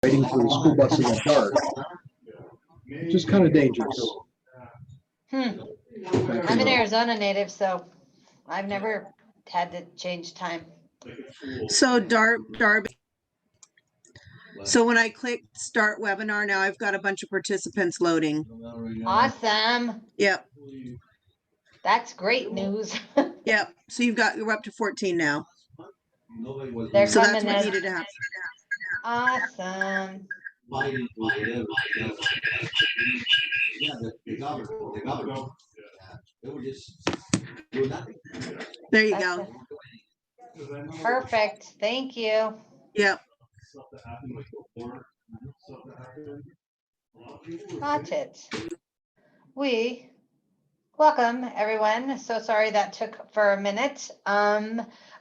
waiting for the school bus in the dark, which is kind of dangerous. I'm an Arizona native, so I've never had to change time. So Darby, so when I click start webinar now, I've got a bunch of participants loading. Awesome. Yep. That's great news. Yep. So you're up to 14 now. They're So that's coming what as needed to happen. awesome. There you go. Perfect. Thank you. Yep. Got it. Welcome everyone. So sorry that took for a minute.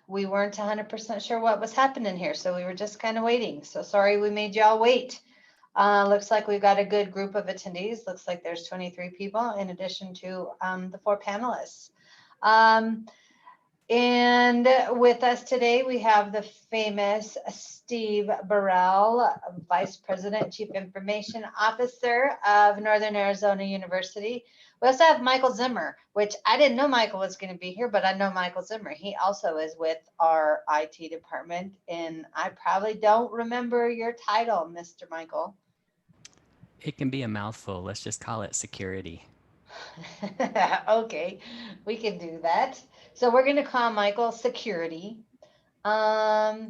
We weren't 100% sure what was happening here, so we were just kind of waiting. So sorry we made y'all wait. Looks like we've got a good group of attendees. Looks like there's 23 people in addition to the 4 panelists. And with us today, we have the famous Steve Burrell, Vice President, Chief Information Officer of Northern Arizona University. We also have Michael Zimmer, which I didn't know Michael was going to be here, but I know Michael Zimmer. He also is with our IT department, and I probably don't remember your title, Mr. Michael. It can be a mouthful. Let's just call it security. Okay, we can do that. So we're going to call Michael security. The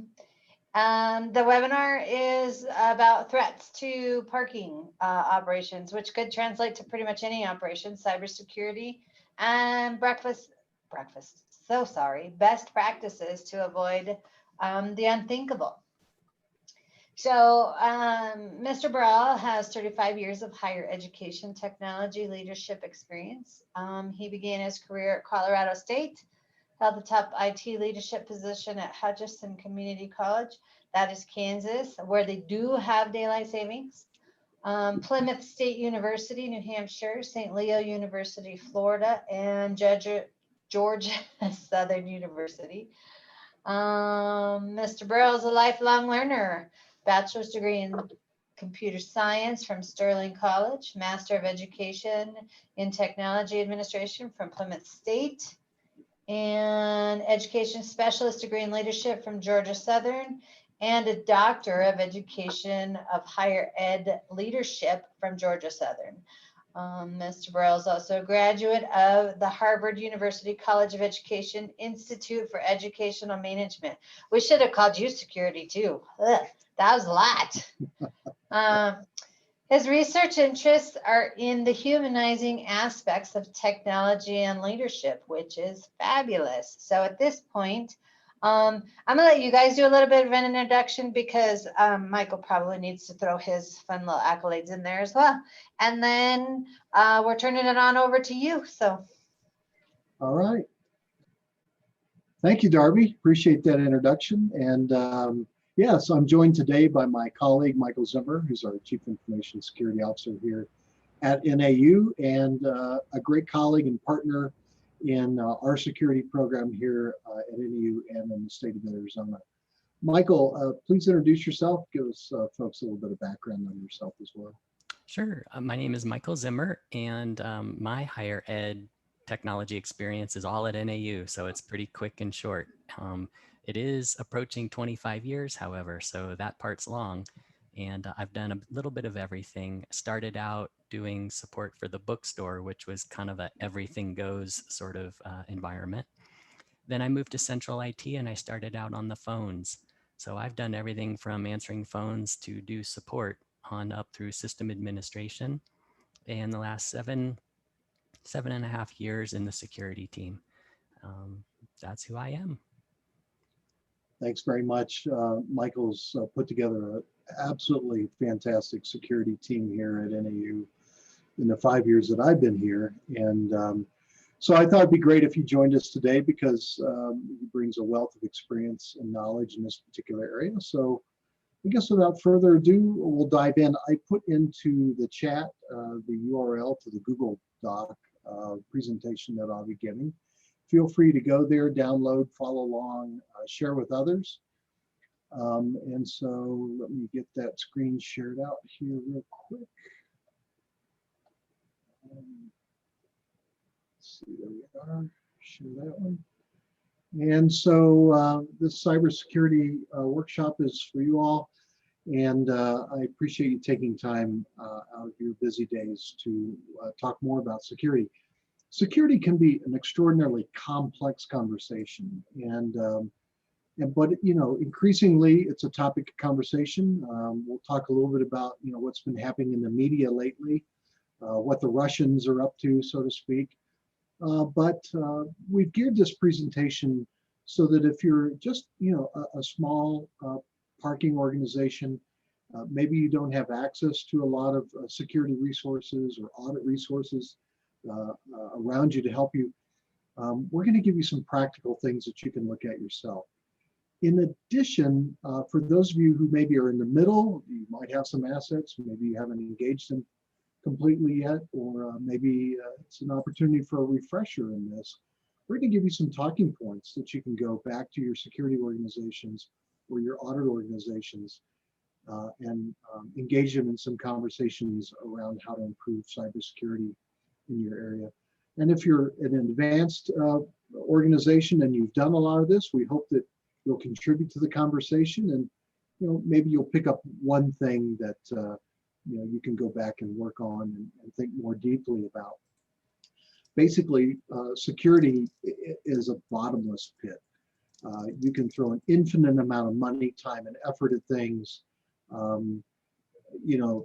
webinar is about threats to parking operations, which could translate to pretty much any operation, cybersecurity, and best practices to avoid the unthinkable. So Mr. Burrell has 35 years of higher education technology leadership experience. He began his career at Colorado State, held the top IT leadership position at Hutchinson Community College, that is Kansas, where they do have daylight savings. Plymouth State University, New Hampshire, St. Leo University, Florida, and Georgia Southern University. Mr. Burrell is a lifelong learner. Bachelor's degree in computer science from Sterling College, Master of Education in Technology Administration from Plymouth State, and Education Specialist degree in Leadership from Georgia Southern, and a Doctor of Education of Higher Ed Leadership from Georgia Southern. Mr. Burrell is also a graduate of the Harvard University College of Education Institute for Educational Management. We should have called you security too. Ugh. That was a lot. His research interests are in the humanizing aspects of technology and leadership, which is fabulous. So at this point, I'm gonna let you guys do a little bit of an introduction because Michael probably needs to throw his fun little accolades in there as well. And then we're turning it on over to you, so. All right. Thank you, Darby. Appreciate that introduction. And yes, I'm joined today by my colleague, Michael Zimmer, who's our Chief Information Security Officer here at NAU, and a great colleague and partner in our security program here at NAU and in the state of Arizona. Michael, please introduce yourself. Give us folks a little bit of background on yourself as well. Sure. My name is Michael Zimmer, and my higher ed technology experience is all at NAU, so it's pretty quick and short. It is approaching 25 years, however, so that part's long. And I've done a little bit of everything. Started out doing support for the bookstore, which was kind of a everything goes sort of environment. Then I moved to Central IT and I started out on the phones. So I've done everything from answering phones to do support on up through system administration. And the last seven and a half years in the security team. That's who I am. Thanks very much. Michael's put together an absolutely fantastic security team here at NAU in the 5 years that I've been here. And so I thought it'd be great if you joined us today because he brings a wealth of experience and knowledge in this particular area. So I guess without further ado, we'll dive in. I put into the chat the URL to the Google Doc presentation that I'll be giving. Feel free to go there, download, follow along, share with others. And so let me get that screen shared out here real quick. Let's see, there we are. Share that one. And so this cybersecurity workshop is for you all. And I appreciate you taking time out of your busy days to talk more about security. Security can be an extraordinarily complex conversation, but you know, increasingly it's a topic of conversation. We'll talk a little bit about what's been happening in the media lately, what the Russians are up to, so to speak. But we've geared this presentation so that if you're just a small parking organization, maybe you don't have access to a lot of security resources or audit resources around you to help you, we're going to give you some practical things that you can look at yourself. In addition, for those of you who maybe are in the middle, you might have some assets, maybe you haven't engaged them completely yet, or maybe it's an opportunity for a refresher in this. We're going to give you some talking points that you can go back to your security organizations or your audit organizations and engage them in some conversations around how to improve cybersecurity in your area. And if you're an advanced organization and you've done a lot of this, we hope that you'll contribute to the conversation, and maybe you'll pick up one thing that you can go back and work on and think more deeply about. Basically, security is a bottomless pit. You can throw an infinite amount of money, time, and effort at things,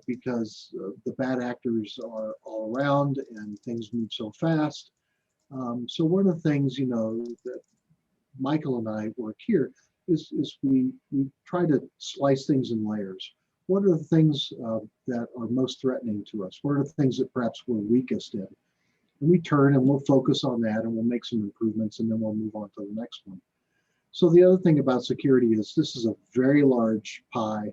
because the bad actors are all around and things move so fast. So one of the things, that Michael and I work here is we try to slice things in layers. What are the things that are most threatening to us? What are the things that perhaps we're weakest in? And we turn and we'll focus on that and we'll make some improvements and then we'll move on to the next one. So the other thing about security is this is a very large pie.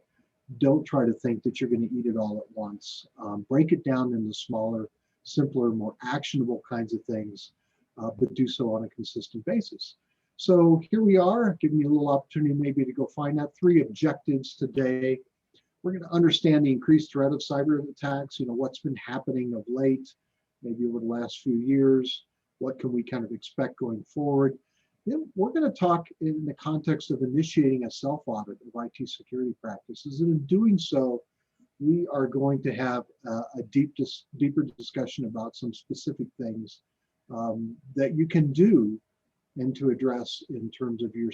Don't try to think that you're going to eat it all at once. Break it down into smaller, simpler, more actionable kinds of things, but do so on a consistent basis. So here we are, giving you a little opportunity maybe to go find out 3 objectives today. We're going to understand the increased threat of cyber attacks, what's been happening of late, maybe over the last few years, what can we kind of expect going forward. Then we're going to talk in the context of initiating a self-audit of IT security practices. And in doing so, we are going to have a deeper discussion about some specific things that you can do and to address in terms of your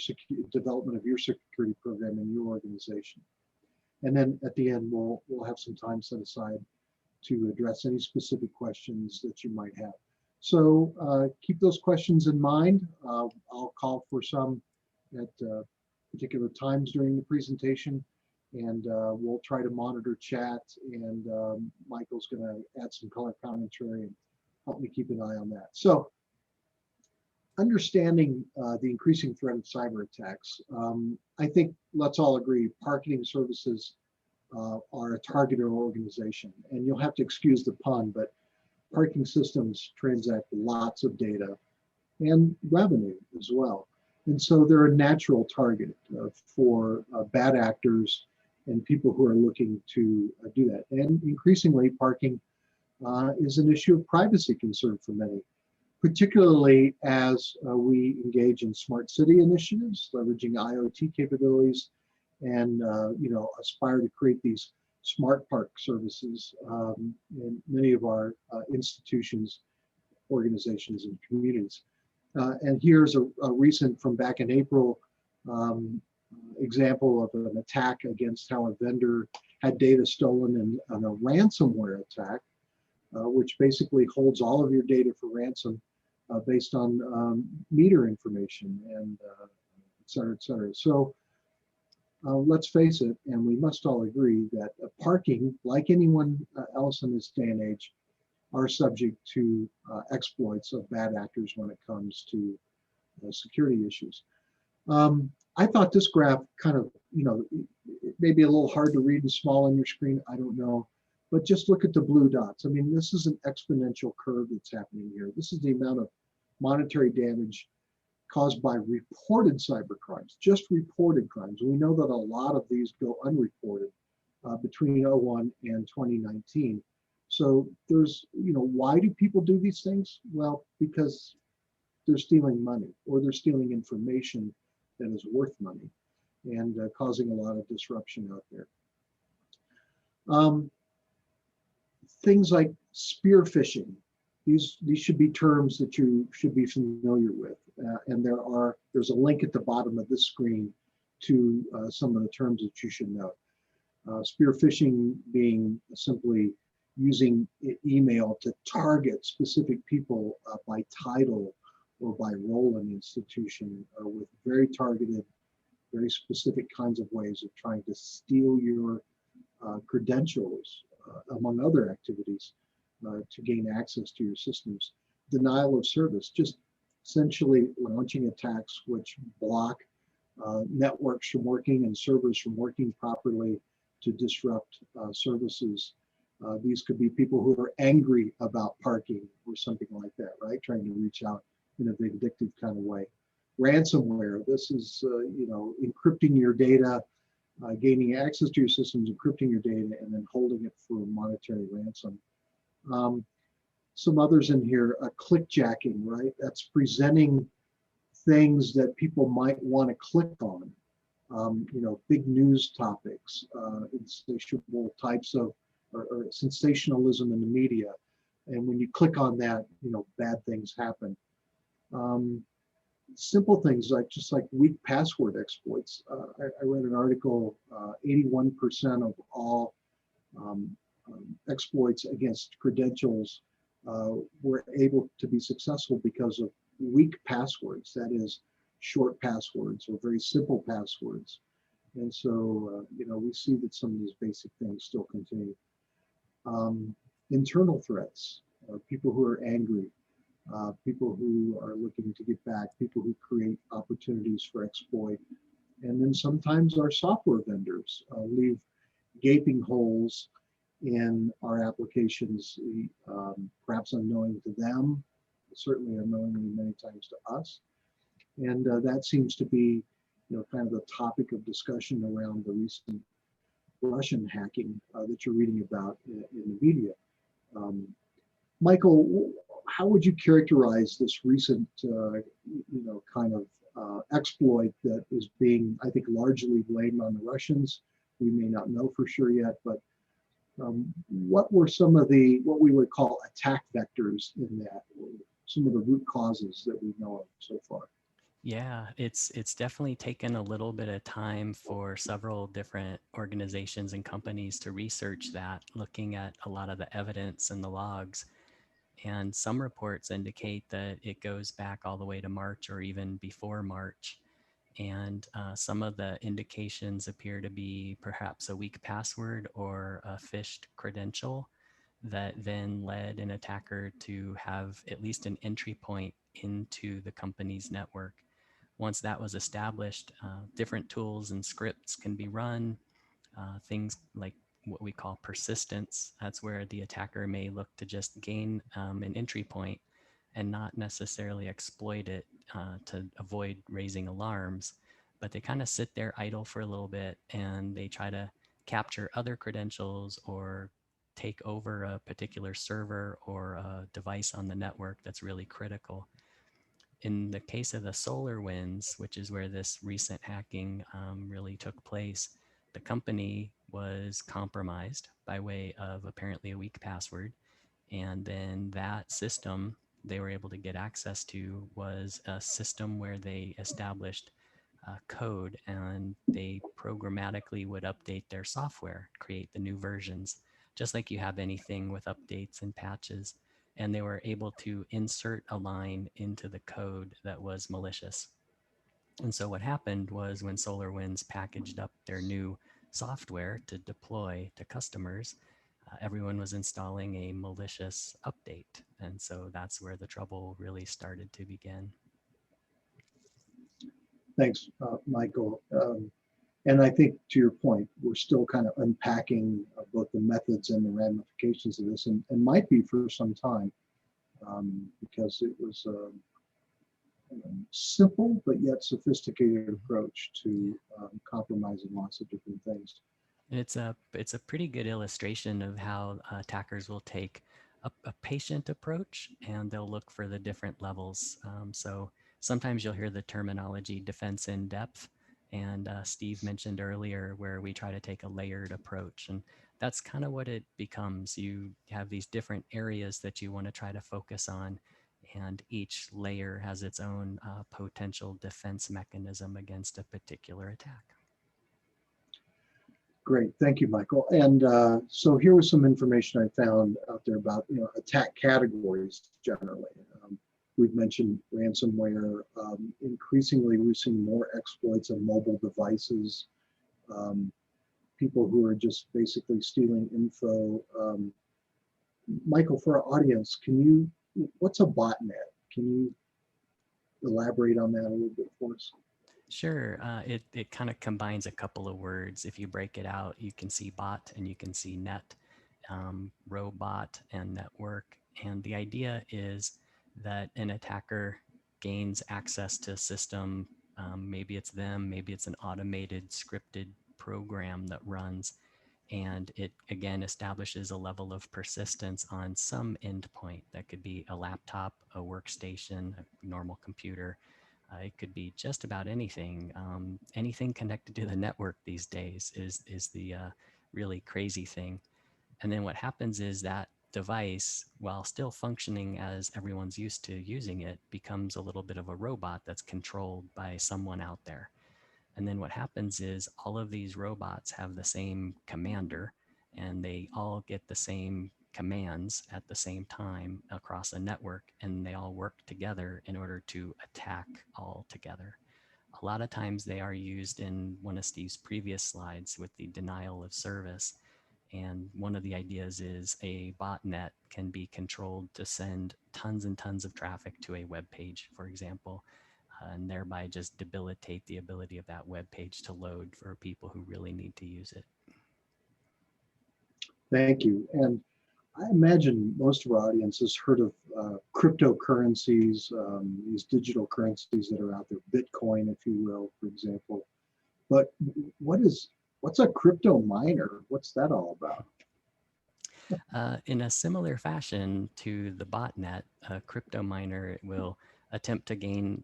development of your security program in your organization. And then at the end, we'll have some time set aside to address any specific questions that you might have. So keep those questions in mind. I'll call for some at particular times during the presentation, and we'll try to monitor chat, and Michael's going to add some color commentary and help me keep an eye on that. So understanding the increasing threat of cyber attacks, I think let's all agree parking services are a targeted organization. And you'll have to excuse the pun, but parking systems transact lots of data and revenue as well. And so they're a natural target for bad actors and people who are looking to do that. And increasingly, parking is an issue of privacy concern for many, particularly as we engage in smart city initiatives, leveraging IoT capabilities, and aspire to create these smart park services in many of our institutions, organizations, and communities. And here's a recent, from back in April, example of an attack against how a vendor had data stolen in a ransomware attack, which basically holds all of your data for ransom based on meter information and et cetera, et cetera. So let's face it, and we must all agree that parking, like anyone else in this day and age, are subject to exploits of bad actors when it comes to security issues. I thought this graph kind of, maybe a little hard to read and small on your screen, I don't know, but just look at the blue dots. I mean, this is an exponential curve that's happening here. This is the amount of monetary damage caused by reported cyber crimes, just reported crimes. We know that a lot of these go unreported between 01 and 2019. So there's, why do people do these things? Well, because they're stealing money or they're stealing information that is worth money and causing a lot of disruption out there. Things like spear phishing. These should be terms that you should be familiar with. And there's a link at the bottom of this screen to some of the terms that you should know. Spear phishing being simply using email to target specific people by title or by role in the institution with very targeted, very specific kinds of ways of trying to steal your credentials, among other activities, to gain access to your systems. Denial of service, just essentially launching attacks which block networks from working and servers from working properly to disrupt services. These could be people who are angry about parking or something like that, right? Trying to reach out in a vindictive kind of way. Ransomware, this is, encrypting your data, gaining access to your systems, encrypting your data, and then holding it for monetary ransom. Some others in here, clickjacking, right? That's presenting things that people might want to click on. Big news topics, insatiable types of, or sensationalism in the media. And when you click on that, bad things happen. Simple things just like weak password exploits. I read an article, 81% of all exploits against credentials were able to be successful because of weak passwords, that is, short passwords or very simple passwords. And so, we see that some of these basic things still continue. Internal threats, people who are angry, people who are looking to get back, people who create opportunities for exploit. And then sometimes our software vendors leave gaping holes in our applications, perhaps unknowing to them, certainly unknowingly many times to us. And that seems to be, kind of the topic of discussion around the recent Russian hacking that you're reading about in the media. Michael, how would you characterize this recent, kind of exploit that is being, I think, largely blamed on the Russians? We may not know for sure yet, but what were some of what we would call attack vectors in that, some of the root causes that we know of so far? Yeah, it's definitely taken a little bit of time for several different organizations and companies to research that, looking at a lot of the evidence and the logs. And some reports indicate that it goes back all the way to March or even before March. And some of the indications appear to be perhaps a weak password or a phished credential that then led an attacker to have at least an entry point into the company's network. Once that was established, different tools and scripts can be run, things like what we call persistence. That's where the attacker may look to just gain an entry point and not necessarily exploit it to avoid raising alarms, but they kind of sit there idle for a little bit and they try to capture other credentials or take over a particular server or a device on the network that's really critical. In the case of the SolarWinds, which is where this recent hacking really took place, the company was compromised by way of apparently a weak password. And then that system they were able to get access to was a system where they established code and they programmatically would update their software, create the new versions, just like you have anything with updates and patches. And they were able to insert a line into the code that was malicious. And so what happened was when SolarWinds packaged up their new software to deploy to customers, everyone was installing a malicious update. And so that's where the trouble really started to begin. Thanks, Michael. And I think to your point, we're still kind of unpacking both the methods and the ramifications of this, and might be for some time, because it was simple but yet sophisticated approach to compromising lots of different things. It's a pretty good illustration of how attackers will take a patient approach, and they'll look for the different levels. So sometimes you'll hear the terminology defense in depth, and Steve mentioned earlier where we try to take a layered approach, and that's kind of what it becomes. You have these different areas that you want to try to focus on, and each layer has its own potential defense mechanism against a particular attack. Great, thank you, Michael. And so here was some information I found out there about attack categories generally. We've mentioned ransomware. Increasingly, we're seeing more exploits on mobile devices. People who are just basically stealing info. Michael, for our audience, what's a botnet? Can you elaborate on that a little bit for us? Sure. It kind of combines a couple of words. If you break it out, you can see bot and you can see net, robot and network. And the idea is that an attacker gains access to a system. Maybe it's them, maybe it's an automated scripted program that runs. And it, again, establishes a level of persistence on some endpoint. That could be a laptop, a workstation, a normal computer. It could be just about anything. Anything connected to the network these days is the really crazy thing. And then what happens is that device, while still functioning as everyone's used to using it, becomes a little bit of a robot that's controlled by someone out there. And then what happens is all of these robots have the same commander, and they all get the same commands at the same time across a network, and they all work together in order to attack all together. A lot of times they are used in one of Steve's previous slides with the denial of service. And one of the ideas is a botnet can be controlled to send tons and tons of traffic to a web page, for example, and thereby just debilitate the ability of that web page to load for people who really need to use it. Thank you. And I imagine most of our audience has heard of cryptocurrencies, these digital currencies that are out there, Bitcoin, if you will, for example. But what's a crypto miner? What's that all about? In a similar fashion to the botnet, a crypto miner will attempt to gain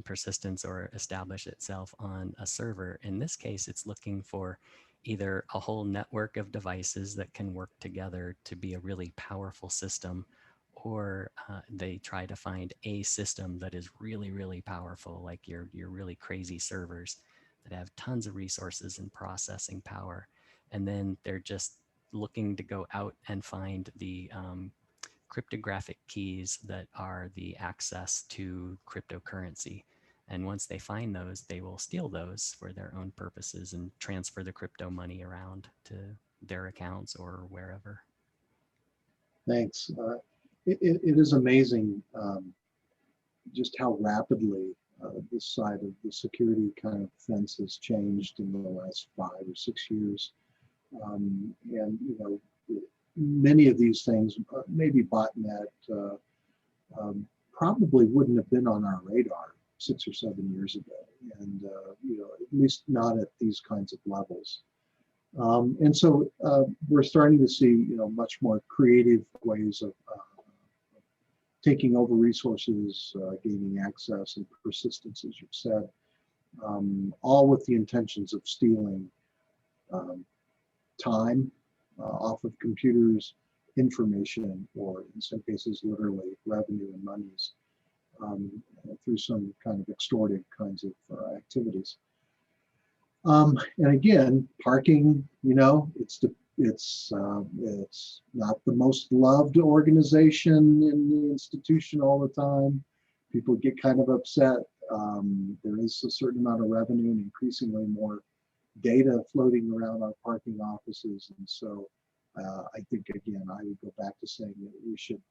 persistence or establish itself on a server. In this case, it's looking for either a whole network of devices that can work together to be a really powerful system, or they try to find a system that is really, really powerful, like your really crazy servers that have tons of resources and processing power. And then they're just looking to go out and find the cryptographic keys that are the access to cryptocurrency. And once they find those, they will steal those for their own purposes and transfer the crypto money around to their accounts or wherever. Thanks. It is amazing just how rapidly this side of the security kind of fence has changed in the last 5 or 6 years. And, many of these things, maybe botnet, probably wouldn't have been on our radar 6 or 7 years ago, and at least not at these kinds of levels. And so we're starting to see much more creative ways of taking over resources, gaining access and persistence, as you've said, all with the intentions of stealing time off of computers, information, or in some cases, literally revenue and monies through some kind of extortive kinds of activities. And again, parking, it's not the most loved organization in the institution all the time. People get kind of upset. There is a certain amount of revenue and increasingly more data floating around our parking offices. And so I think, again, I would go back to saying that we should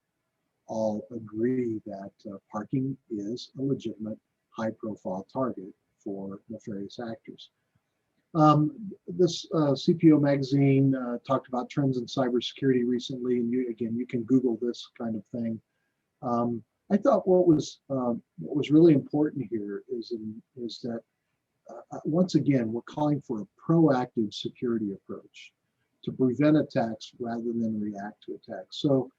all agree that parking is a legitimate high-profile target for nefarious actors. This CPO magazine talked about trends in cybersecurity recently, and you can Google this kind of thing. thought what was really important here is that once again, we're calling for a proactive security approach to prevent attacks rather than react to attacks. So,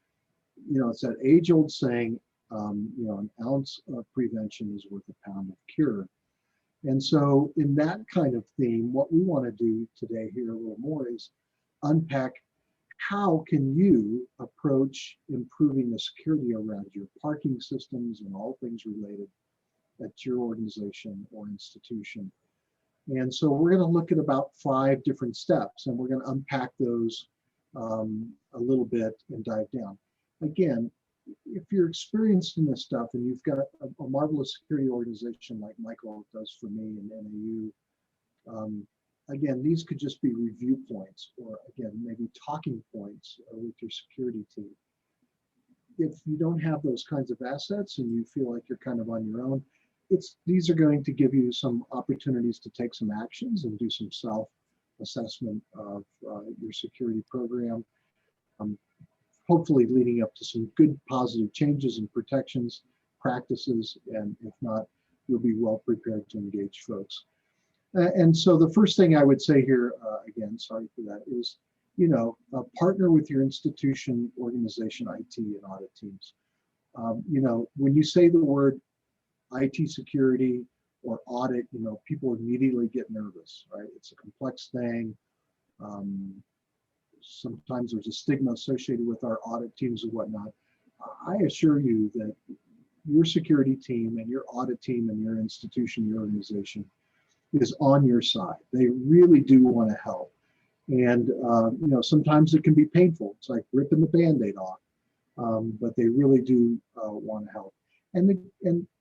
it's that age-old saying, an ounce of prevention is worth a pound of cure. And so in that kind of theme, what we want to do today here a little more is unpack how can you approach improving the security around your parking systems and all things related at your organization or institution. And so we're going to look at about 5 different steps, and we're going to unpack those a little bit and dive down. Again, if you're experienced in this stuff and you've got a marvelous security organization like Michael does for me and NAU, again, these could just be review points, or again, maybe talking points with your security team. If you don't have those kinds of assets and you feel like you're kind of on your own, these are going to give you some opportunities to take some actions and do some self-assessment of your security program, hopefully leading up to some good positive changes and protections, practices, and if not, you'll be well prepared to engage folks. And so the first thing I would say here, again, sorry for that, is, partner with your institution, organization, IT, and audit teams. When you say the word IT security or audit, people immediately get nervous, right? It's a complex thing. Sometimes there's a stigma associated with our audit teams and whatnot. I assure you that your security team and your audit team and your institution, your organization is on your side. They really do want to help. And, sometimes it can be painful. It's like ripping the Band-Aid off, but they really do want to help. And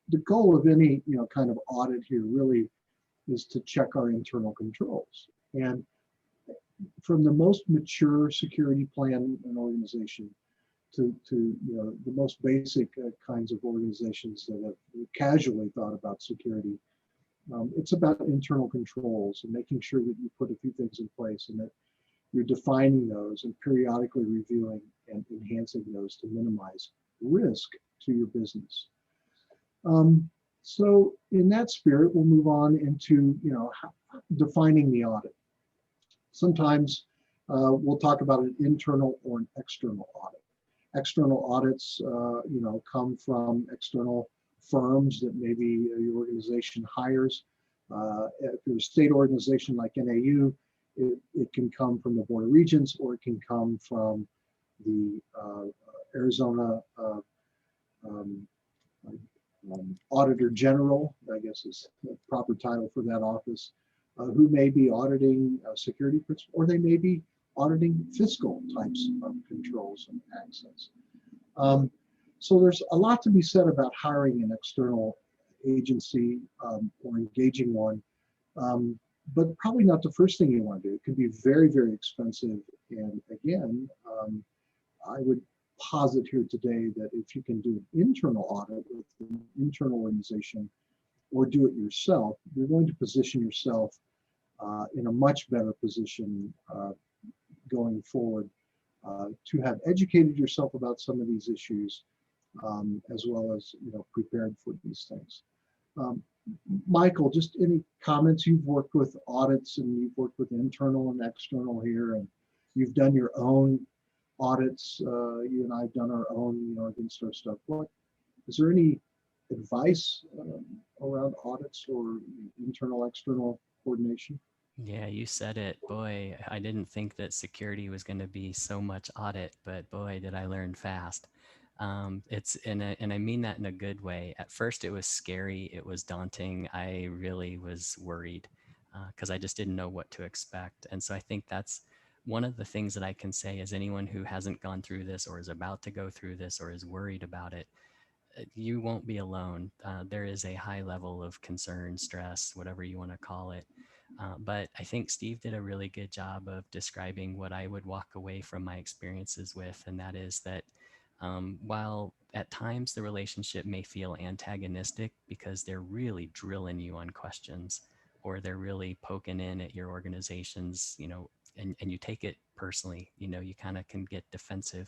the goal of any, kind of audit here really is to check our internal controls. And from the most mature security plan and organization to the most basic kinds of organizations that have casually thought about security, it's about internal controls and making sure that you put a few things in place and that you're defining those and periodically reviewing and enhancing those to minimize risk to your business. So in that spirit, we'll move on into defining the audit. Sometimes we'll talk about an internal or an external audit. External audits, come from external firms that maybe your organization hires. If you're a state organization like NAU, it can come from the Board of Regents, or it can come from the Arizona Auditor General, I guess is the proper title for that office, who may be auditing security principles, or they may be auditing fiscal types of controls and access. So there's a lot to be said about hiring an external agency or engaging one, but probably not the first thing you want to do. It can be very, very expensive. And again, I would posit here today that if you can do an internal audit with an internal organization or do it yourself, you're going to position yourself in a much better position going forward to have educated yourself about some of these issues, as well as prepared for these things. Michael, just any comments? You've worked with audits and you've worked with internal and external here, and you've done your own audits. You and I have done our own, against our stuff. Is there any advice around audits or internal, external coordination? Yeah, you said it. Boy, I didn't think that security was going to be so much audit, but boy, did I learn fast. And I mean that in a good way. At first, it was scary. It was daunting. I really was worried because I just didn't know what to expect. And so I think that's one of the things that I can say is anyone who hasn't gone through this or is about to go through this or is worried about it, you won't be alone. There is a high level of concern, stress, whatever you want to call it. But I think Steve did a really good job of describing what I would walk away from my experiences with. And that is that while at times the relationship may feel antagonistic because they're really drilling you on questions or they're really poking in at your organization's, and you take it personally, you kind of can get defensive.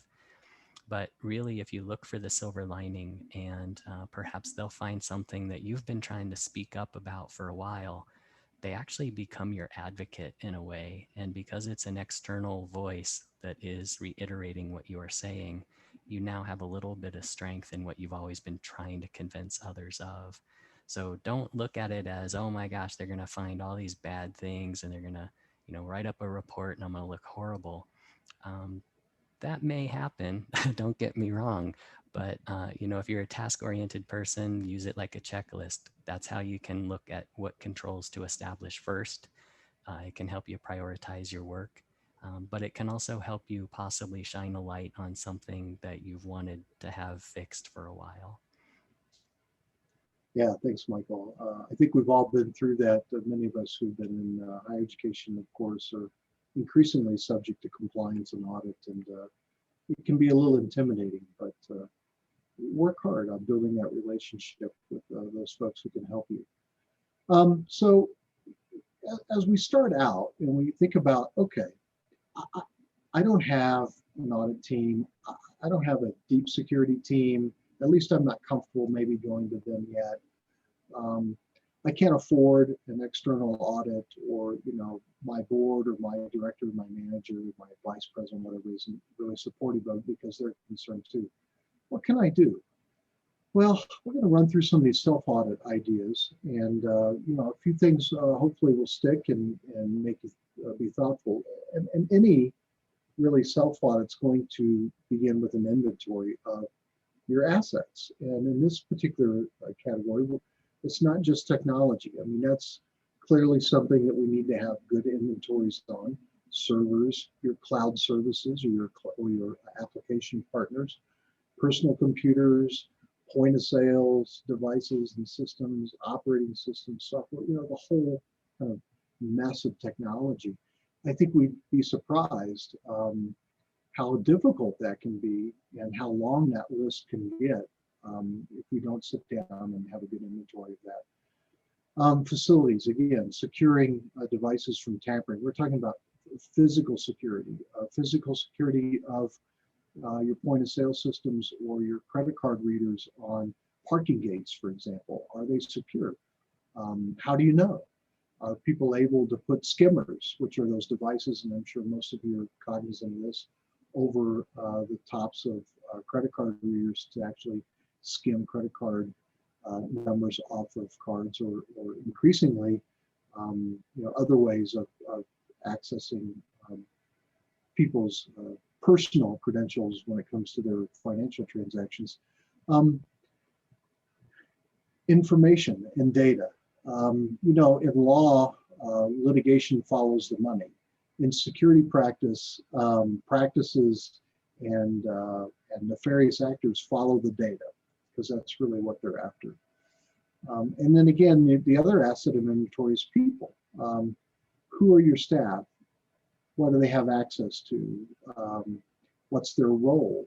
But really, if you look for the silver lining, and perhaps they'll find something that you've been trying to speak up about for a while, they actually become your advocate in a way. And because it's an external voice that is reiterating what you are saying, you now have a little bit of strength in what you've always been trying to convince others of. So don't look at it as, oh my gosh, they're going to find all these bad things and they're going to, write up a report and I'm going to look horrible. That may happen. Don't get me wrong. But, if you're a task-oriented person, use it like a checklist. That's how you can look at what controls to establish first. It can help you prioritize your work, but it can also help you possibly shine a light on something that you've wanted to have fixed for a while. Yeah, thanks, Michael. I think we've all been through that. Many of us who've been in higher education, of course, are increasingly subject to compliance and audit, and it can be a little intimidating, but work hard on building that relationship with those folks who can help you. So as we start out and we think about, okay, I don't have an audit team. I don't have a deep security team. At least I'm not comfortable maybe going to them yet. I can't afford an external audit, or my board or my director, my manager, my vice president, whatever, isn't really supportive of, because they're concerned too. What can I do? Well, we're going to run through some of these self-audit ideas, and a few things hopefully will stick and make you be thoughtful. And any really self-audit's going to begin with an inventory of your assets. And in this particular category, it's not just technology. I mean, that's clearly something that we need to have good inventories on. Servers, your cloud services, or your application partners, personal computers, point of sales devices and systems, operating systems, software, the whole kind of mess of technology. I think we'd be surprised how difficult that can be and how long that list can get if we don't sit down and have a good inventory of that. Facilities, again, securing devices from tampering. We're talking about physical security of your point of sale systems or your credit card readers on parking gates, for example. Are they secure? How do you know? Are people able to put skimmers, which are those devices, and I'm sure most of you are cognizant of this, over the tops of credit card readers to actually skim credit card numbers off of cards, or increasingly, other ways of accessing people's personal credentials when it comes to their financial transactions. Information and data. In law, litigation follows the money. In security practice, practices and nefarious actors follow the data, because that's really what they're after. And then again, the other asset of inventory is people. Who are your staff? What do they have access to? What's their role?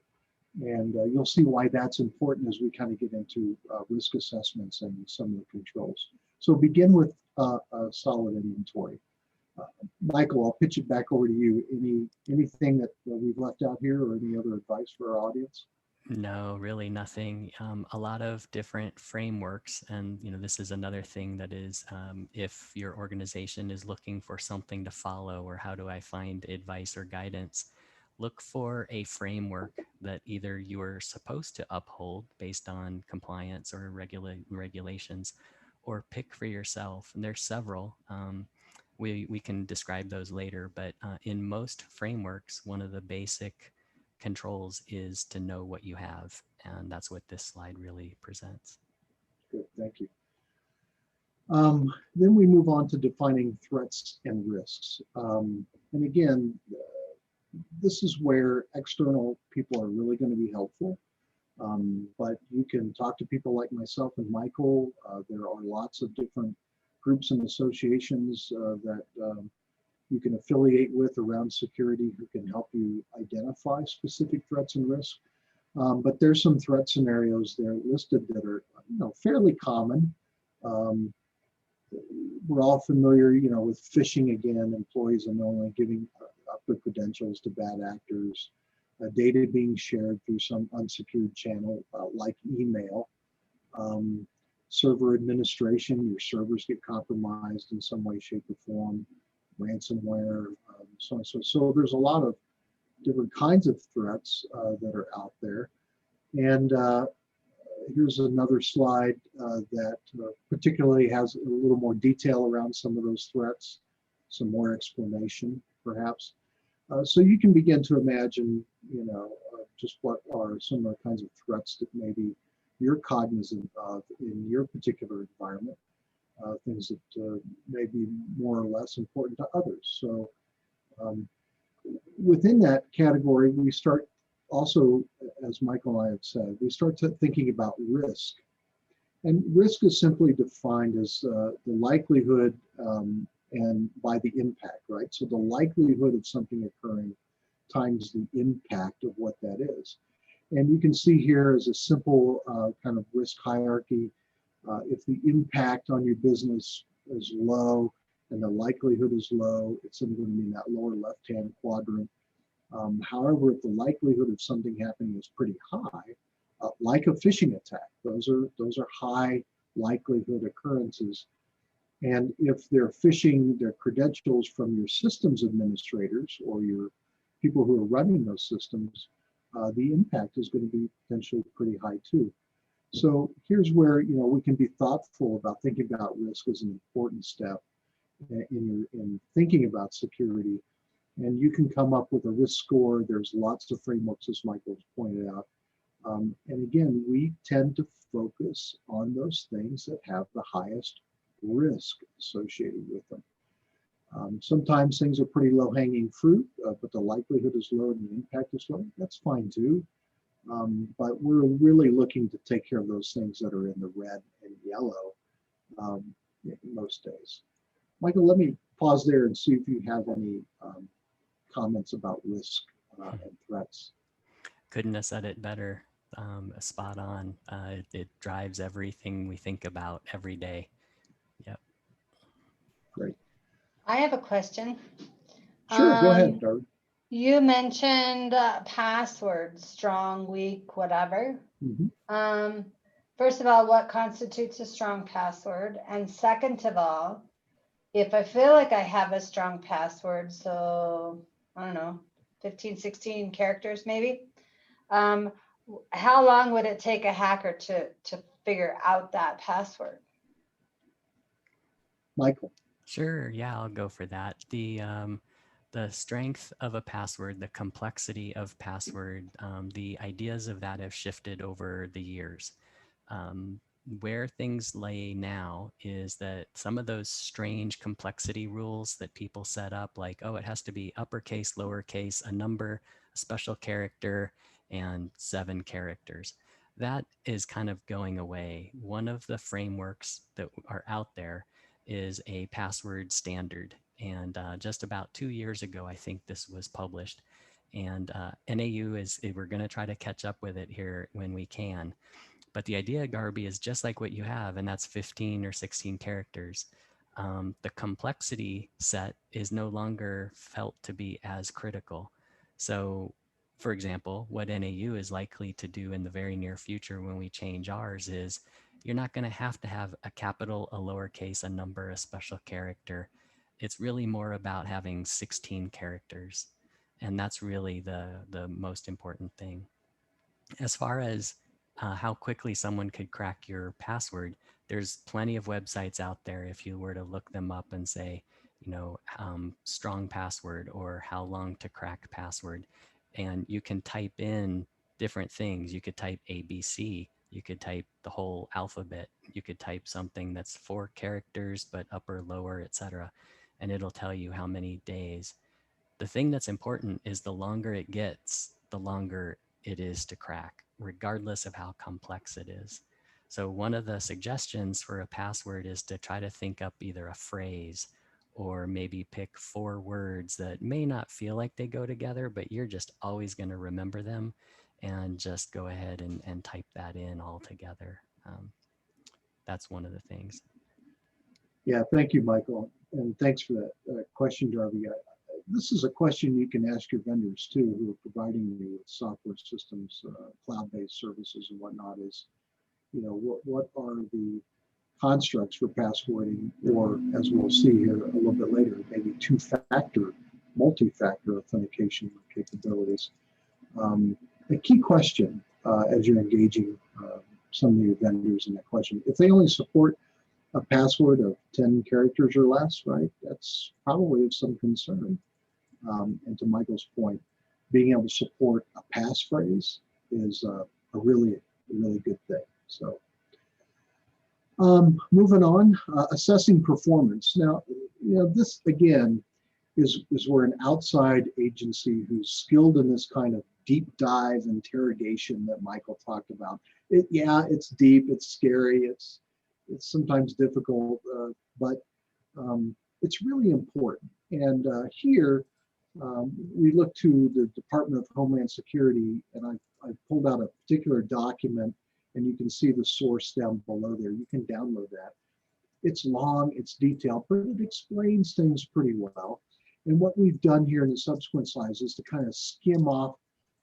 And you'll see why that's important as we kind of get into risk assessments and some of the controls. So begin with a solid inventory. Michael, I'll pitch it back over to you. Anything that we've left out here, or any other advice for our audience? No, really nothing. A lot of different frameworks. And, this is another thing that is, if your organization is looking for something to follow, or how do I find advice or guidance, look for a framework that either you are supposed to uphold based on compliance or regulations, or pick for yourself. And there's several. We can describe those later, but in most frameworks, one of the basic controls is to know what you have. And that's what this slide really presents. Good, thank you. Then we move on to defining threats and risks. And again, this is where external people are really going to be helpful. But you can talk to people like myself and Michael. There are lots of different groups and associations that you can affiliate with around security who can help you identify specific threats and risks. But there's some threat scenarios there listed that are fairly common. We're all familiar, with phishing again, employees unknowingly giving up their credentials to bad actors. data being shared through some unsecured channel like email, server administration, your servers get compromised in some way, shape, or form, ransomware, so on and so on. So there's a lot of different kinds of threats that are out there. And here's another slide that particularly has a little more detail around some of those threats, some more explanation, perhaps. So you can begin to imagine, just what are some of the kinds of threats that maybe you're cognizant of in your particular environment, things that may be more or less important to others. So within that category, we start also, as Michael and I have said, we start thinking about risk. And risk is simply defined as the likelihood and by the impact, right? So the likelihood of something occurring times the impact of what that is. And you can see here as a simple kind of risk hierarchy, if the impact on your business is low and the likelihood is low, it's simply going to be in that lower left-hand quadrant. However, if the likelihood of something happening is pretty high, like a phishing attack, those are high likelihood occurrences. And if they're phishing their credentials from your systems administrators or your people who are running those systems, the impact is going to be potentially pretty high too. So here's where we can be thoughtful about thinking about risk as an important step in thinking about security. And you can come up with a risk score. There's lots of frameworks, as Michael's pointed out. And again, we tend to focus on those things that have the highest risk associated with them. Sometimes things are pretty low-hanging fruit, but the likelihood is low and the impact is low. That's fine too. But we're really looking to take care of those things that are in the red and yellow most days. Michael, let me pause there and see if you have any comments about risk and threats. Couldn't have said it better. Spot on. It drives everything we think about every day. Yep. Great. I have a question. Sure, go ahead, Darby. You mentioned passwords, strong, weak, whatever. Mm-hmm. First of all, what constitutes a strong password? And second of all, if I feel like I have a strong password, so I don't know, 15, 16 characters maybe, how long would it take a hacker to figure out that password? Michael. Sure. Yeah, I'll go for that. The strength of a password, the complexity of password, the ideas of that have shifted over the years. Where things lay now is that some of those strange complexity rules that people set up, like, oh, it has to be uppercase, lowercase, a number, a special character, and 7 characters. That is kind of going away. One of the frameworks that are out there is a password standard. And just about 2 years ago, I think this was published. And NAU we're going to try to catch up with it here when we can. But the idea, Garby, is just like what you have, and that's 15 or 16 characters. The complexity set is no longer felt to be as critical. So, for example, what NAU is likely to do in the very near future when we change ours is you're not going to have a capital, a lowercase, a number, a special character. It's really more about having 16 characters. And that's really the most important thing. As far as how quickly someone could crack your password, there's plenty of websites out there if you were to look them up and say, strong password or how long to crack password. And you can type in different things. You could type ABC. You could type the whole alphabet. You could type something that's 4 characters, but upper, lower, etc. And it'll tell you how many days. The thing that's important is the longer it gets, the longer it is to crack, regardless of how complex it is. So one of the suggestions for a password is to try to think up either a phrase or maybe pick 4 words that may not feel like they go together, but you're just always going to remember them, and just go ahead and type that in all together. That's one of the things. Yeah, thank you, Michael. And thanks for that question, Darby. this is a question you can ask your vendors too, who are providing you with software systems, cloud-based services and whatnot, is, what are the constructs for passwording, or as we'll see here a little bit later, maybe two-factor, multi-factor authentication capabilities. A key question as you're engaging some of your vendors in that question, if they only support a password of 10 characters or less, right, that's probably of some concern. And to Michael's point, being able to support a passphrase is a really good thing. So moving on, assessing performance. Now, this again is where an outside agency who's skilled in this kind of deep dive interrogation that Michael talked about. It's deep, it's scary, it's sometimes difficult, but it's really important. And here we look to the Department of Homeland Security, and I've pulled out a particular document, and you can see the source down below there. You can download that. It's long, it's detailed, but it explains things pretty well. And what we've done here in the subsequent slides is to kind of skim off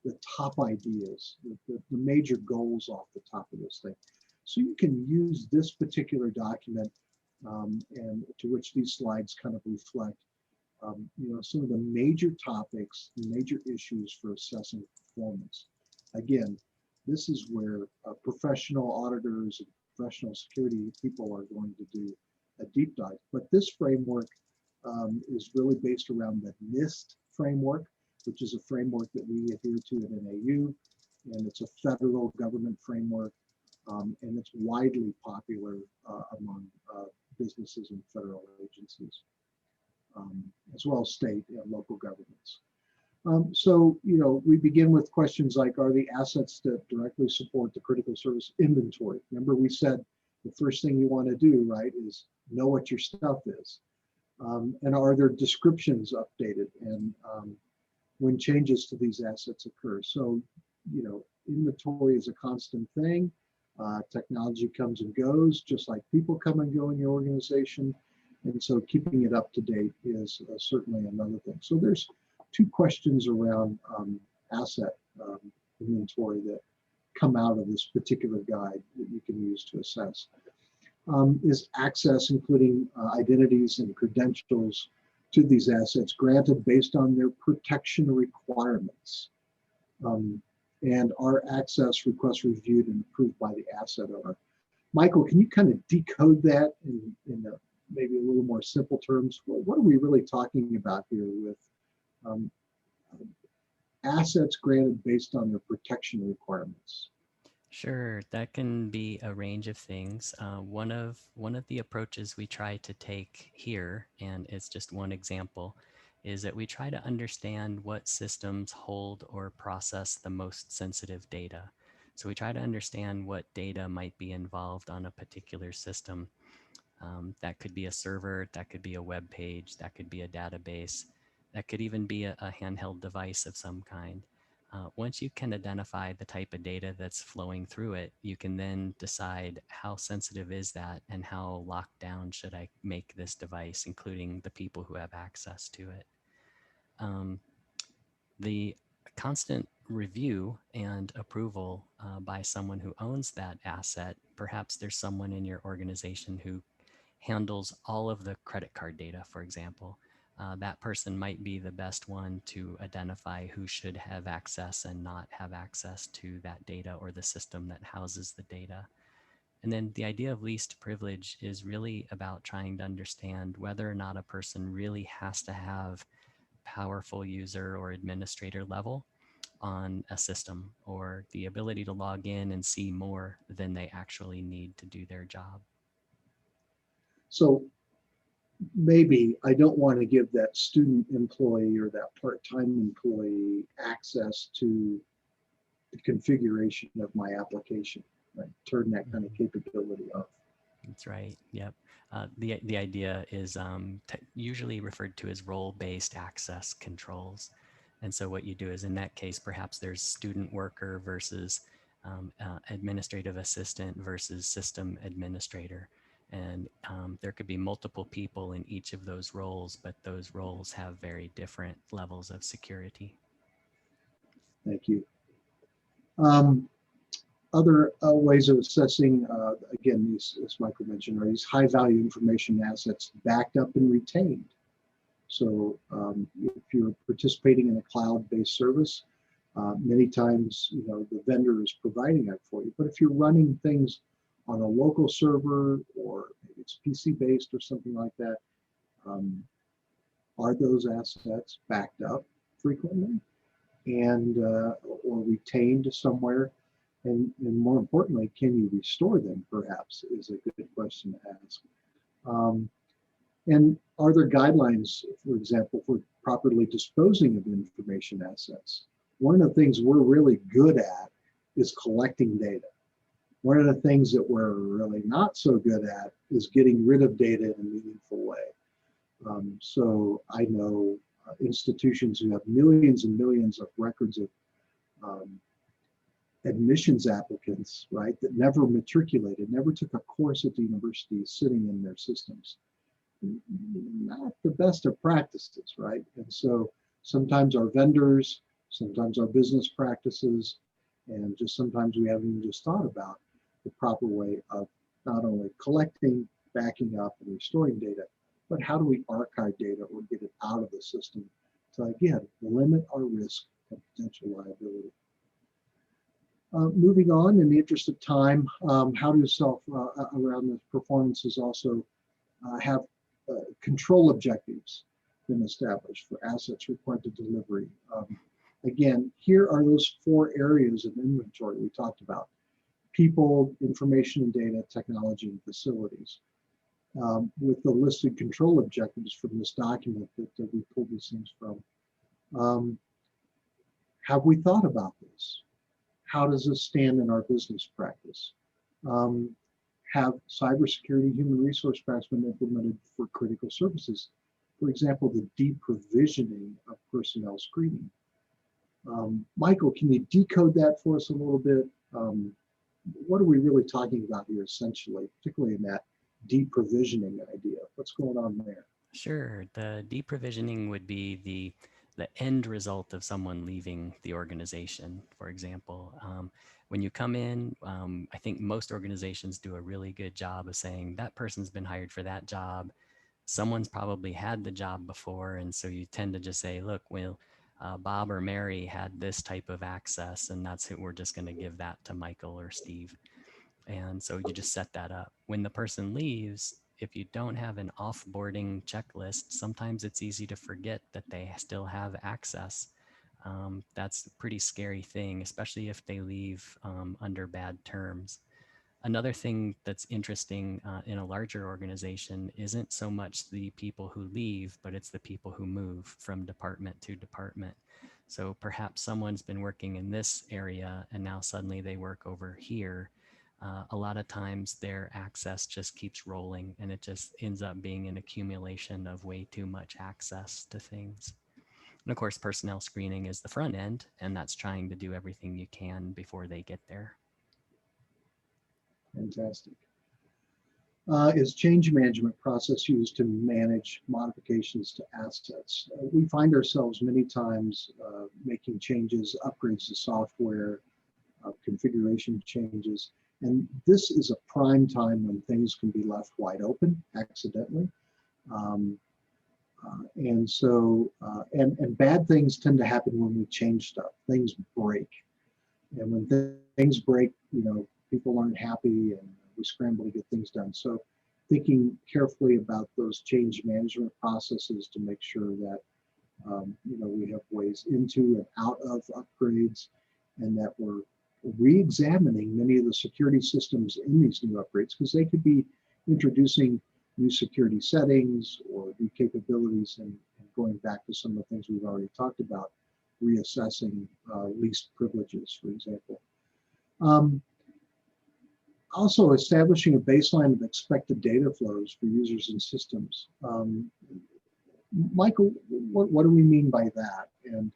the top ideas, the major goals off the top of this thing. So you can use this particular document, and to which these slides kind of reflect, some of the major topics, major issues for assessing performance. Again, this is where professional auditors and professional security people are going to do a deep dive. But this framework is really based around the NIST framework, which is a framework that we adhere to at NAU, and it's a federal government framework, and it's widely popular among businesses and federal agencies, as well as state and local governments. So, we begin with questions like, are the assets that directly support the critical service inventory? Remember, we said the first thing you want to do, right, is know what your stuff is. And are there descriptions updated, and when changes to these assets occur? So, inventory is a constant thing. Technology comes and goes, just like people come and go in your organization. And so keeping it up to date is certainly another thing. So there's two questions around asset inventory that come out of this particular guide that you can use to assess. Is access, including identities and credentials to these assets, granted based on their protection requirements? And are access requests reviewed and approved by the asset owner? Michael, can you kind of decode that in maybe a little more simple terms? What are we really talking about here with assets granted based on their protection requirements? Sure, that can be a range of things. One of the approaches we try to take here, and it's just one example, is that we try to understand what systems hold or process the most sensitive data. So we try to understand what data might be involved on a particular system. That could be a server, that could be a web page, that could be a database, that could even be a handheld device of some kind. Once you can identify the type of data that's flowing through it, you can then decide how sensitive is that and how locked down should I make this device, including the people who have access to it. The constant review and approval by someone who owns that asset, perhaps there's someone in your organization who handles all of the credit card data, for example. That person might be the best one to identify who should have access and not have access to that data or the system that houses the data. And then the idea of least privilege is really about trying to understand whether or not a person really has to have powerful user or administrator level on a system, or the ability to log in and see more than they actually need to do their job. So maybe I don't want to give that student employee or that part-time employee access to the configuration of my application, right? Turn that kind of capability off. That's right. Yep. The idea is usually referred to as role-based access controls. And so what you do is, in that case, perhaps there's student worker versus administrative assistant versus system administrator. And there could be multiple people in each of those roles, but those roles have very different levels of security. Thank you. Other ways of assessing, again, these, as Michael mentioned, are these high value information assets backed up and retained. So if you're participating in a cloud-based service, many times, you know, the vendor is providing that for you. But if you're running things on a local server, or maybe it's PC-based or something like that, are those assets backed up frequently and or retained somewhere? And more importantly, can you restore them, perhaps, is a good question to ask. And are there guidelines, for example, for properly disposing of information assets? One of the things we're really good at is collecting data. One of the things that we're really not so good at is getting rid of data in a meaningful way. So I know institutions who have millions and millions of records of admissions applicants, right, that never matriculated, never took a course at the university, sitting in their systems. Not the best of practices, right? And so sometimes our vendors, sometimes our business practices, and just sometimes we haven't even just thought about the proper way of not only collecting, backing up, and restoring data, but how do we archive data or get it out of the system to, again, limit our risk of potential liability. Moving on, in the interest of time, how do around the performances also have control objectives been established for assets required to delivery? Again, here are those 4 areas of inventory we talked about: people, information and data, technology, and facilities. With the listed control objectives from this document that we pulled these things from. Have we thought about this? How does this stand in our business practice? Have cybersecurity human resource practices been implemented for critical services? For example, the deprovisioning of personnel screening. Michael, can you decode that for us a little bit? What are we really talking about here essentially, particularly in that deprovisioning idea? What's going on there? Sure. The deprovisioning would be the end result of someone leaving the organization, for example. When you come in, I think most organizations do a really good job of saying that person's been hired for that job. Someone's probably had the job before. And so you tend to just say, look, well, Bob or Mary had this type of access, and that's who we're just going to give that to Michael or Steve. And so you just set that up. When the person leaves, if you don't have an offboarding checklist, sometimes it's easy to forget that they still have access. That's a pretty scary thing, especially if they leave under bad terms. Another thing that's interesting in a larger organization isn't so much the people who leave, but it's the people who move from department to department. So perhaps someone's been working in this area and now suddenly they work over here. A lot of times their access just keeps rolling, and it just ends up being an accumulation of way too much access to things. And of course, personnel screening is the front end, and that's trying to do everything you can before they get there. Fantastic. Is change management process used to manage modifications to assets? We find ourselves many times making changes, upgrades to software, configuration changes, and this is a prime time when things can be left wide open accidentally. And so, and bad things tend to happen when we change stuff. Things break. And when things break, you know, people aren't happy and we scramble to get things done. So thinking carefully about those change management processes to make sure that, you know, we have ways into and out of upgrades, and that we're re-examining many of the security systems in these new upgrades, because they could be introducing new security settings or new capabilities, and going back to some of the things we've already talked about, reassessing least privileges, for example. Also establishing a baseline of expected data flows for users and systems. Michael, what do we mean by that? And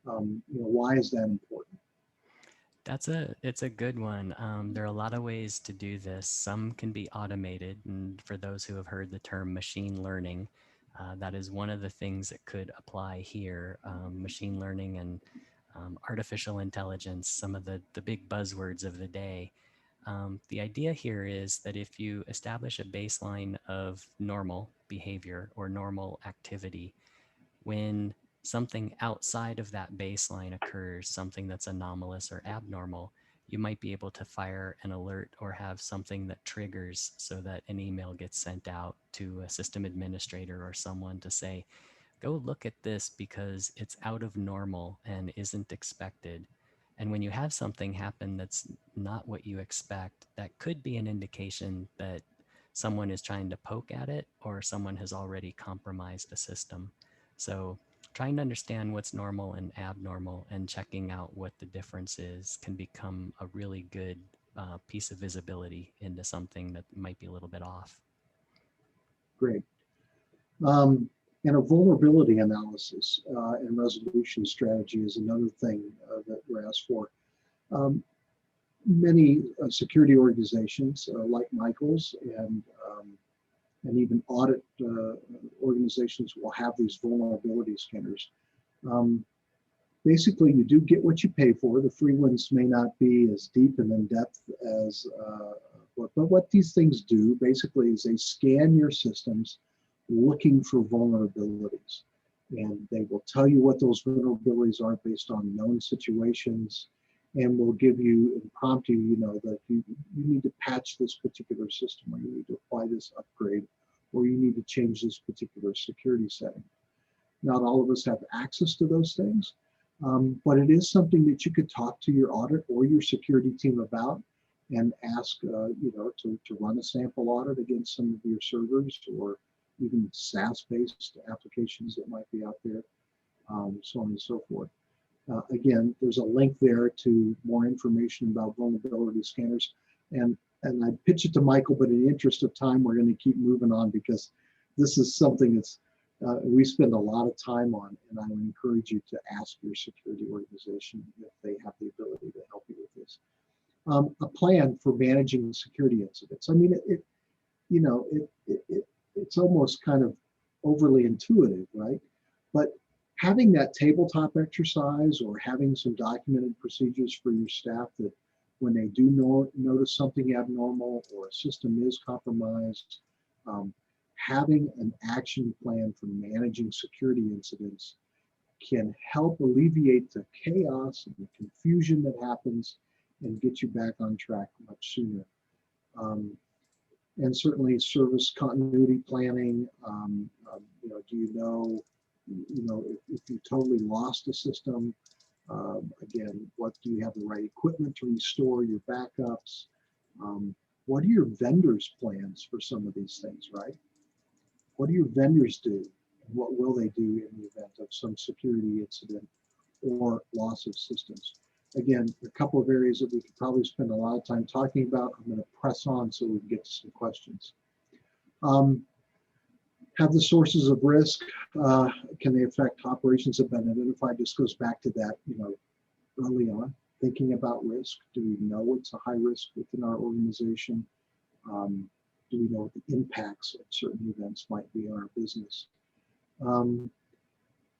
you know, why is that important? It's a good one. There are a lot of ways to do this. Some can be automated, and for those who have heard the term machine learning, that is one of the things that could apply here. Machine learning and artificial intelligence, some of the big buzzwords of the day. The idea here is that if you establish a baseline of normal behavior or normal activity, when something outside of that baseline occurs, something that's anomalous or abnormal, you might be able to fire an alert or have something that triggers so that an email gets sent out to a system administrator or someone to say, go look at this because it's out of normal and isn't expected. And when you have something happen that's not what you expect, that could be an indication that someone is trying to poke at it or someone has already compromised a system. So trying to understand what's normal and abnormal and checking out what the difference is can become a really good piece of visibility into something that might be a little bit off. Great. And a vulnerability analysis and resolution strategy is another thing that we're asked for. Many security organizations like Michael's and even audit organizations will have these vulnerability scanners. Basically, you do get what you pay for. The free ones may not be as deep and in depth as, but what these things do basically is they scan your systems looking for vulnerabilities. And they will tell you what those vulnerabilities are based on known situations, and will give you and prompt you, that you need to patch this particular system, or you need to apply this upgrade, or you need to change this particular security setting. Not all of us have access to those things, but it is something that you could talk to your audit or your security team about and ask, to run a sample audit against some of your servers or even SaaS-based applications that might be out there, so on and so forth. Again, there's a link there to more information about vulnerability scanners. And I pitch it to Michael, but in the interest of time, we're going to keep moving on because this is something that's we spend a lot of time on, and I would encourage you to ask your security organization if they have the ability to help you with this. A plan for managing security incidents. I mean, it's almost kind of overly intuitive, right? But having that tabletop exercise or having some documented procedures for your staff that when they do notice something abnormal or a system is compromised, having an action plan for managing security incidents can help alleviate the chaos and the confusion that happens and get you back on track much sooner. And certainly service continuity planning. Do you know if you totally lost a system, again, what do you have the right equipment to restore your backups? What are your vendors' plans for some of these things, right? What do your vendors do? And what will they do in the event of some security incident or loss of systems? Again, a couple of areas that we could probably spend a lot of time talking about. I'm going to press on so we can get to some questions. Have the sources of risk, can they affect operations have been identified? This goes back to that, early on, thinking about risk. Do we know it's a high risk within our organization? Do we know what the impacts of certain events might be on our business?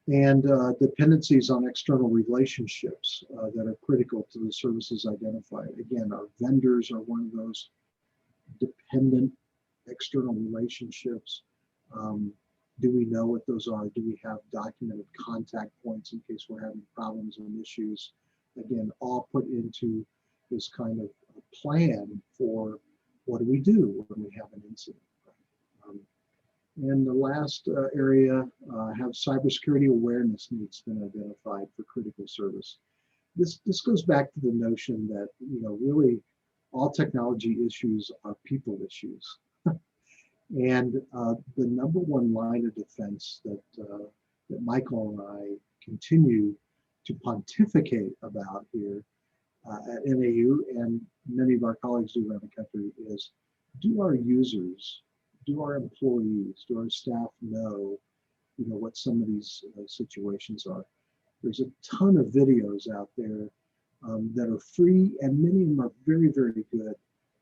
And dependencies on external relationships that are critical to the services identified. Again, our vendors are one of those dependent external relationships. Do we know what those are? Do we have documented contact points in case we're having problems and issues? Again, all put into this kind of plan for what do we do when we have an incident. And the last area, have cybersecurity awareness needs been identified for critical service. This goes back to the notion that, really all technology issues are people issues. And the number one line of defense that Michael and I continue to pontificate about here at NAU, and many of our colleagues do around the country, is do our users, do our employees, do our staff know, what some of these situations are? There's a ton of videos out there. that are free, and many of them are very, very good,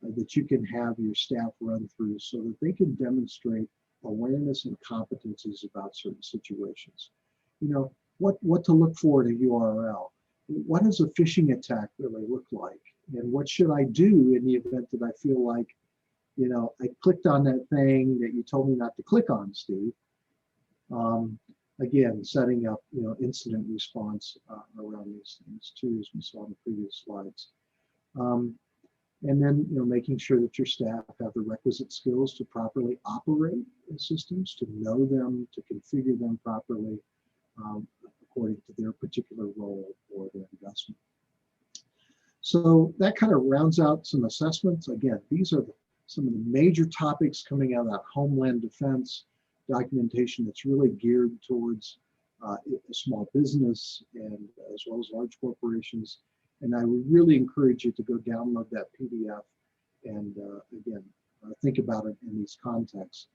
that you can have your staff run through so that they can demonstrate awareness and competencies about certain situations. You know, what to look for in a URL. What does a phishing attack really look like? And what should I do in the event that I feel like, you know, I clicked on that thing that you told me not to click on, Steve? Again, setting up, you know, incident response around these things too, as we saw in the previous slides. And then, you know, making sure that your staff have the requisite skills to properly operate the systems, to know them, to configure them properly, according to their particular role or their investment. So that kind of rounds out some assessments. Again, these are some of the major topics coming out of that Homeland Defense documentation that's really geared towards small business and as well as large corporations. And I would really encourage you to go download that PDF and again, think about it in these contexts.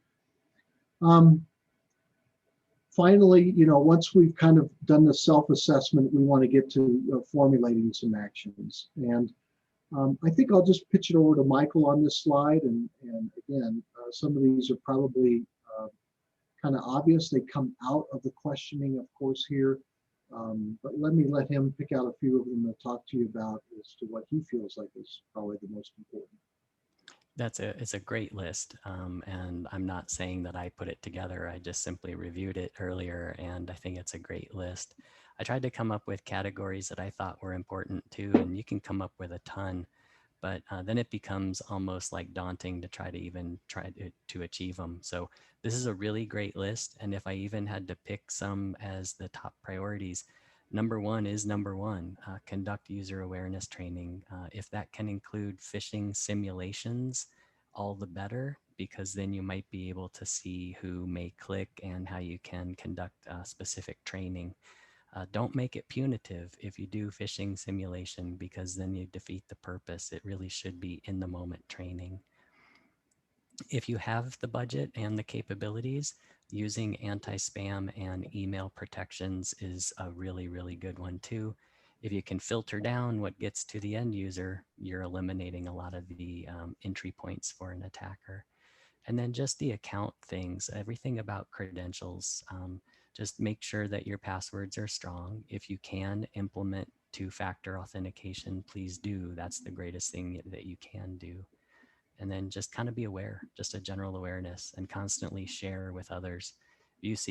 Finally, you know, once we've kind of done the self-assessment, we want to get to formulating some actions. And I think I'll just pitch it over to Michael on this slide. And again, some of these are probably kind of obvious. They come out of the questioning, of course, here. But let him pick out a few of them to talk to you about as to what he feels like is probably the most important. It's a great list, and I'm not saying that I put it together. I just simply reviewed it earlier, and I think it's a great list. I tried to come up with categories that I thought were important too, and you can come up with a ton, but then it becomes almost like daunting to try to achieve them. So this is a really great list, and if I even had to pick some as the top priorities, number one is number one, conduct user awareness training. If that can include phishing simulations, all the better, because then you might be able to see who may click and how you can conduct specific training. Don't make it punitive if you do phishing simulation, because then you defeat the purpose. It really should be in the moment training. If you have the budget and the capabilities, using anti-spam and email protections is a really, really good one too. If you can filter down what gets to the end user, you're eliminating a lot of the entry points for an attacker. And then just the account things, everything about credentials. Just make sure that your passwords are strong. If you can implement two-factor authentication, please do. That's the greatest thing that you can do. And then just kind of be aware, just a general awareness, and constantly share with others. If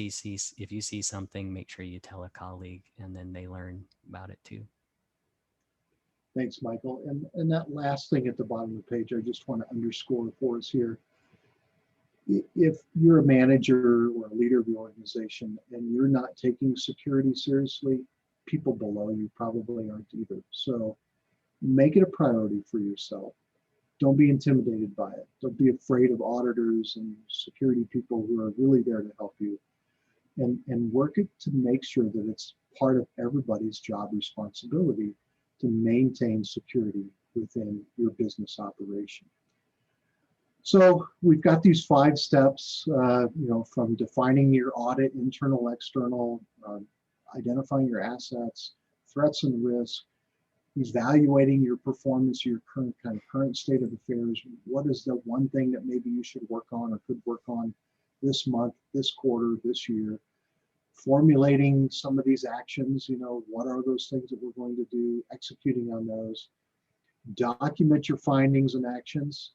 you see something, make sure you tell a colleague, and then they learn about it too. Thanks, Michael. And that last thing at the bottom of the page, I just want to underscore for us here. If you're a manager or a leader of the organization and you're not taking security seriously, people below you probably aren't either. So make it a priority for yourself. Don't be intimidated by it. Don't be afraid of auditors and security people who are really there to help you. And work it to make sure that it's part of everybody's job responsibility to maintain security within your business operation. So we've got these 5 steps, you know, from defining your audit, internal, external, identifying your assets, threats and risk, evaluating your performance, your current state of affairs. What is the one thing that maybe you should work on or could work on this month, this quarter, this year? Formulating some of these actions, you know, what are those things that we're going to do, executing on those. Document your findings and actions.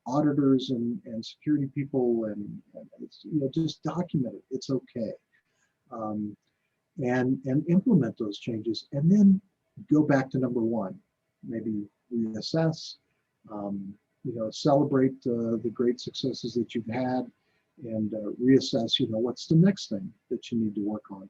Auditors and security people, and it's, you know, just document it. It's okay. And implement those changes, and then go back to number 1. Maybe reassess, you know, celebrate the great successes that you've had, and reassess, you know, what's the next thing that you need to work on.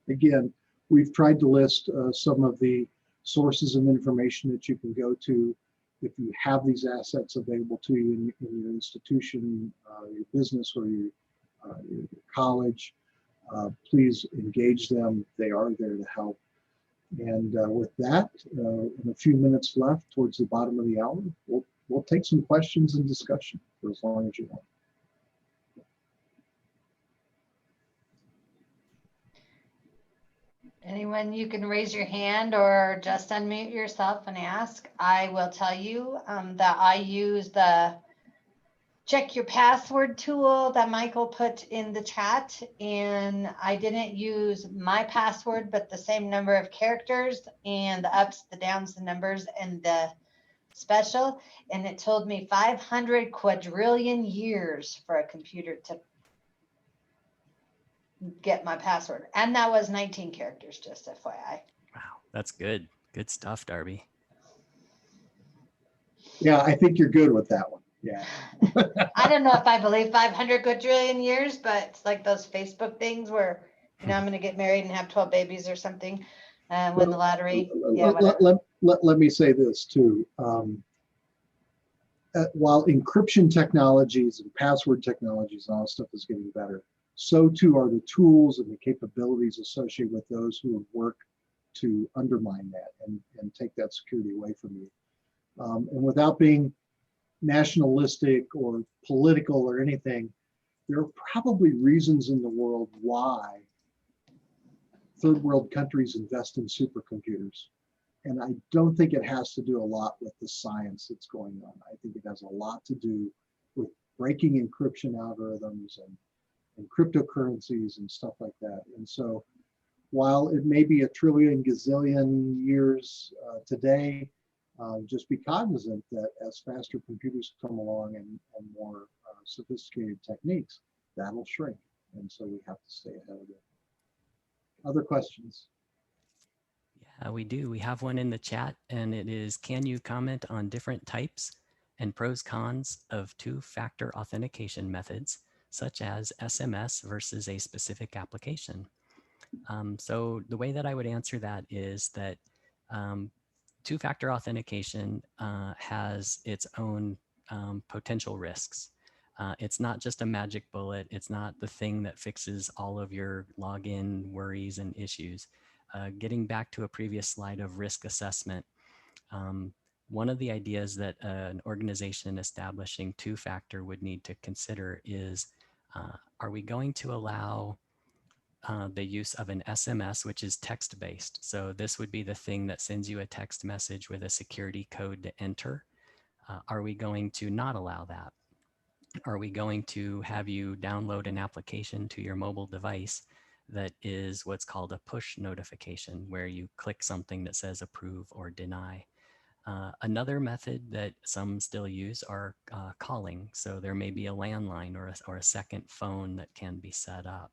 Again, we've tried to list some of the sources of information that you can go to if you have these assets available to you in your institution, your business, or your college. Please engage them. They are there to help. And with that, in a few minutes left towards the bottom of the hour, we'll take some questions and discussion for as long as you want. Anyone, you can raise your hand or just unmute yourself and ask. I will tell you that I use the check your password tool that Michael put in the chat, and I didn't use my password, but the same number of characters and the ups, the downs, the numbers, and the special, and it told me 500 quadrillion years for a computer to get my password. And that was 19 characters, just FYI. Wow, that's good. Good stuff, Darby. Yeah, I think you're good with that one. Yeah. I don't know if I believe 500 quadrillion years, but it's like those Facebook things where, you know, I'm going to get married and have 12 babies or something, win the lottery. Yeah, whatever. Let me say this too. While encryption technologies and password technologies and all that stuff is getting better, so too are the tools and the capabilities associated with those who have worked to undermine that and take that security away from you. And without being nationalistic or political or anything, there are probably reasons in the world why third world countries invest in supercomputers. And I don't think it has to do a lot with the science that's going on. I think it has a lot to do with breaking encryption algorithms and cryptocurrencies and stuff like that. And so while it may be a trillion gazillion years today, just be cognizant that as faster computers come along and more sophisticated techniques, that'll shrink. And so we have to stay ahead of it. Other questions? Yeah, we do. We have one in the chat, and it is, can you comment on different types and pros cons of two-factor authentication methods, such as SMS versus a specific application? So the way that I would answer that is that two-factor authentication has its own potential risks. It's not just a magic bullet. It's not the thing that fixes all of your login worries and issues. Getting back to a previous slide of risk assessment, one of the ideas that an organization establishing two-factor would need to consider is, are we going to allow the use of an SMS, which is text-based? So this would be the thing that sends you a text message with a security code to enter. Are we going to not allow that? Are we going to have you download an application to your mobile device that is what's called a push notification, where you click something that says approve or deny? Another method that some still use are calling. So there may be a landline or a second phone that can be set up.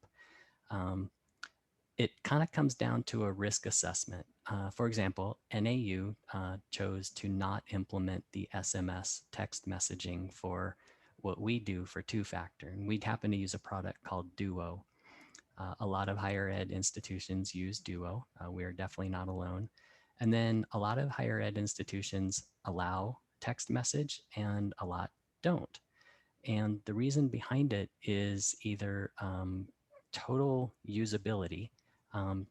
It kind of comes down to a risk assessment. For example, NAU chose to not implement the SMS text messaging for what we do for two-factor. And we'd happen to use a product called Duo. A lot of higher ed institutions use Duo. We are definitely not alone. And then a lot of higher ed institutions allow text message and a lot don't. And the reason behind it is either total usability.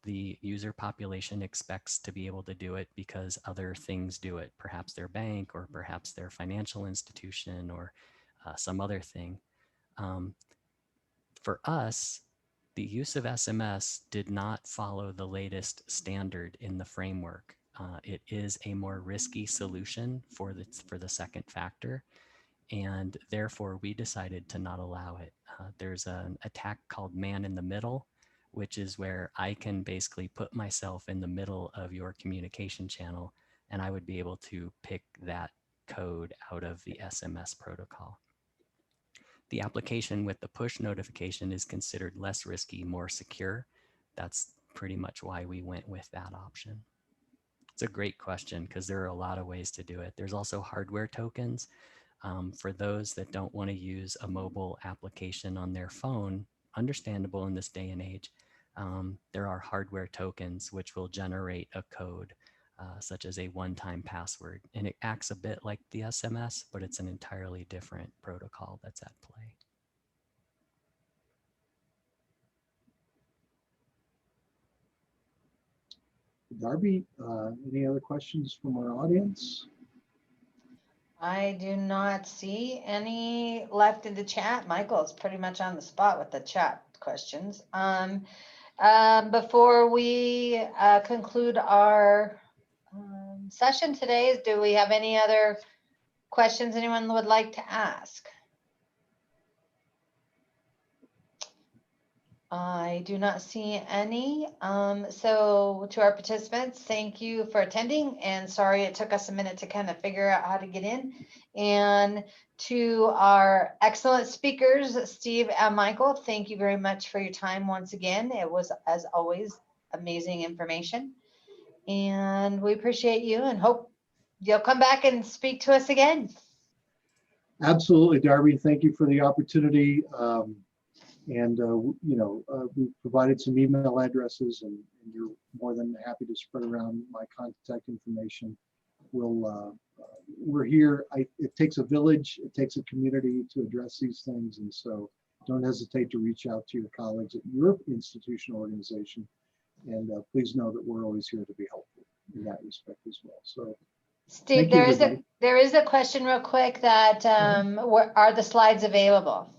The user population expects to be able to do it because other things do it, perhaps their bank or perhaps their financial institution or some other thing. For us, the use of SMS did not follow the latest standard in the framework. It is a more risky solution for the second factor, and therefore we decided to not allow it. There's an attack called man in the middle, which is where I can basically put myself in the middle of your communication channel, and I would be able to pick that code out of the SMS protocol. The application with the push notification is considered less risky, more secure. That's pretty much why we went with that option. It's a great question because there are a lot of ways to do it. There's also hardware tokens. For those that don't want to use a mobile application on their phone, understandable in this day and age, there are hardware tokens which will generate a code such as a one-time password. And it acts a bit like the SMS, but it's an entirely different protocol that's at play. Darby, any other questions from our audience? I do not see any left in the chat. Michael's pretty much on the spot with the chat questions. Before we conclude our session today, do we have any other questions anyone would like to ask? I do not see any. So to our participants, thank you for attending, and sorry it took us a minute to kind of figure out how to get in. And to our excellent speakers, Steve and Michael, thank you very much for your time once again. It was, as always, amazing information. And we appreciate you and hope you'll come back and speak to us again. Absolutely, Darby. Thank you for the opportunity. We provided some email addresses, and you're more than happy to spread around my contact information. We're here. It takes a village, it takes a community to address these things, and so don't hesitate to reach out to your colleagues at your institutional organization. And please know that we're always here to be helpful in that respect as well. So, Steve, there is a question real quick that are the slides available?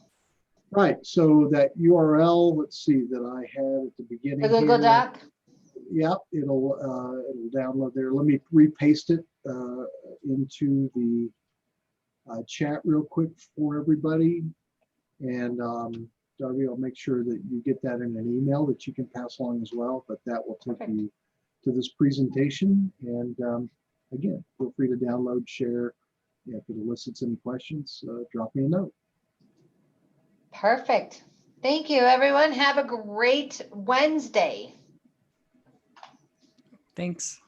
Right. So that URL, let's see, that I had at the beginning. The Google here, Doc? Yep, it'll download there. Let me repaste it into the chat real quick for everybody. And Darby, I'll make sure that you get that in an email that you can pass along as well. But that will take you to this presentation. And again, feel free to download, share. If it elicits any questions, drop me a note. Perfect. Thank you, everyone. Have a great Wednesday. Thanks.